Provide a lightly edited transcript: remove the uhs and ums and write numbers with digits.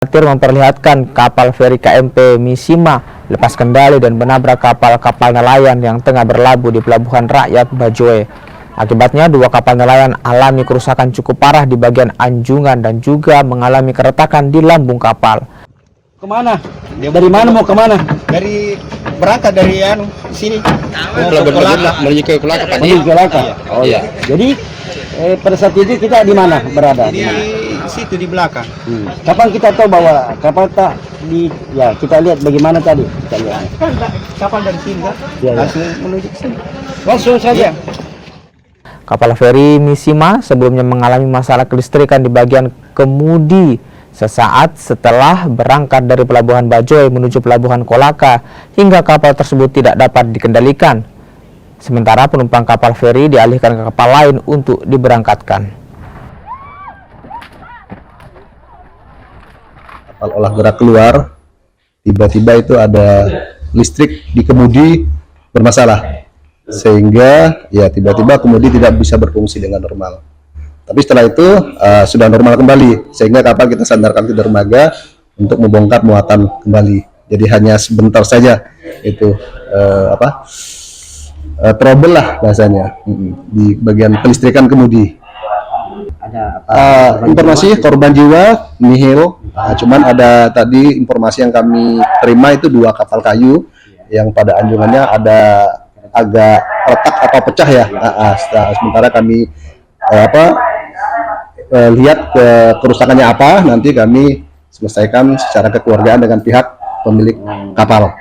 Amatir memperlihatkan kapal feri KMP Mishima lepas kendali dan menabrak kapal-kapal nelayan yang tengah berlabuh di pelabuhan rakyat Bajoe. Akibatnya dua kapal nelayan alami kerusakan cukup parah di bagian anjungan dan juga mengalami keretakan di lambung kapal. Kemana? Dari mana mau kemana? Berangkat dari sini. Menuju ke Kolaka, Pak. Menuju ke Kolaka. Oh Iya. ya. Jadi pada saat itu kita di mana berada? Di situ di belakang. Kapan kita tahu bahwa kapal tak di ya kita lihat bagaimana tadi kita lihat. Kan kapal dari sini kan? Ya, ya. Langsung menuju ke sini. Langsung saja. Kapal feri Mishima sebelumnya mengalami masalah kelistrikan di bagian kemudi sesaat setelah berangkat dari pelabuhan Bajoe menuju pelabuhan Kolaka hingga kapal tersebut tidak dapat dikendalikan. Sementara penumpang kapal feri dialihkan ke kapal lain untuk diberangkatkan. Kapal olah gerak keluar, tiba-tiba itu ada listrik di kemudi bermasalah, sehingga ya tiba-tiba kemudi tidak bisa berfungsi dengan normal. Tapi setelah itu sudah normal kembali, sehingga kapal kita sandarkan ke dermaga untuk membongkar muatan kembali. Jadi hanya sebentar saja itu trouble lah bahasanya di bagian kelistrikan kemudi. Informasi korban jiwa nihil, cuman ada tadi informasi yang kami terima itu dua kapal kayu yang pada anjungannya ada agak retak atau pecah ya. Sementara kami lihat kerusakannya apa, nanti kami selesaikan secara kekeluargaan dengan pihak pemilik kapal.